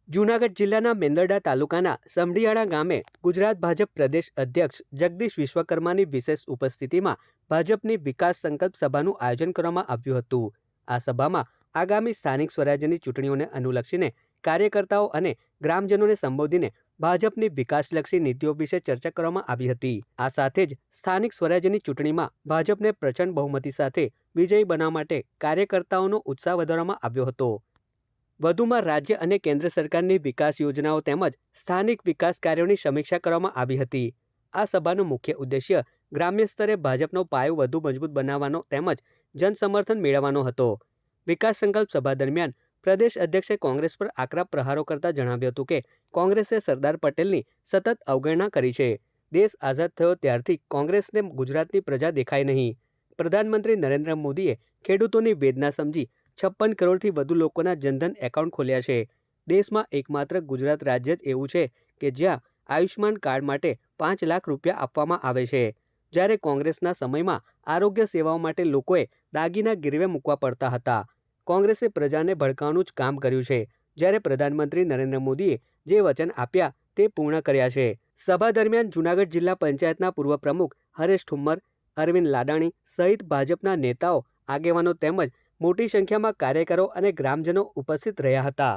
જૂનાગઢ જિલ્લાના મેંદરડા તાલુકાના સમઢિયાળા ગામે ગુજરાત ભાજપ પ્રદેશ અધ્યક્ષ જગદીશ વિશ્વકર્માની વિશેષ ઉપસ્થિતિમાં ભાજપની વિકાસ સંકલ્પ સભાનું આયોજન કરવામાં આવ્યું હતું। આ સભામાં આગામી સ્થાનિક સ્વરાજ્યની ચૂંટણીઓને અનુલક્ષીને કાર્યકર્તાઓ અને ગ્રામજનોને સંબોધીને ભાજપની વિકાસલક્ષી નીતિઓ વિશે ચર્ચા કરવામાં આવી હતી। આ સાથે જ સ્થાનિક સ્વરાજ્યની ચૂંટણીમાં ભાજપને પ્રચંડ બહુમતી સાથે વિજયી બનાવવા માટે કાર્યકર્તાઓનો ઉત્સાહ વધારવામાં આવ્યો હતો। વધુમાં રાજ્ય અને કેન્દ્ર સરકારની વિકાસ યોજનાઓ તેમજ સ્થાનિક વિકાસ કાર્યોની સમીક્ષા કરવામાં આવી હતી। આ સભાનો મુખ્ય ઉદ્દેશ્ય ગ્રામ્ય સ્તરે ભાજપનો પાયો વધુ મજબૂત બનાવવાનો તેમજ જનસમર્થન મેળવવાનો હતો। વિકાસ સંકલ્પ સભા દરમિયાન પ્રદેશ અધ્યક્ષે કોંગ્રેસ પર આકરા પ્રહારો કરતા જણાવ્યું હતું કે કોંગ્રેસે સરદાર પટેલની સતત અવગણના કરી છે। દેશ આઝાદ થયો ત્યારથી કોંગ્રેસને ગુજરાતની પ્રજા દેખાય નહીં। પ્રધાનમંત્રી નરેન્દ્ર મોદીએ ખેડૂતોની વેદના સમજી 56 કરોડથી વધુ લોકોના જનધન એકાઉન્ટ ખોલ્યા છે। દેશમાં એકમાત્ર ગુજરાત રાજ્ય જ એવું છે કે જ્યાં આયુષ્માન કાર્ડ માટે 5 લાખ રૂપિયા આપવામાં આવે છે, જ્યારે કોંગ્રેસના સમયમાં આરોગ્ય સેવાઓ માટે લોકોએ દાગીના ગીરવે મૂકવા પડતા હતા। કોંગ્રેસે પ્રજાને ભડકાવવાનું જ કામ કર્યું છે, જ્યારે પ્રધાનમંત્રી નરેન્દ્ર મોદીએ જે વચન આપ્યા તે પૂર્ણ કર્યા છે। સભા દરમિયાન જૂનાગઢ જિલ્લા પંચાયતના પૂર્વ પ્રમુખ હરેશ ઠુમ્મર, અરવિંદ લાડાણી સહિત ભાજપના નેતાઓ, આગેવાનો તેમજ મોટી સંખ્યામાં કાર્યકરો અને ગ્રામજનો ઉપસ્થિત રહ્યા હતા।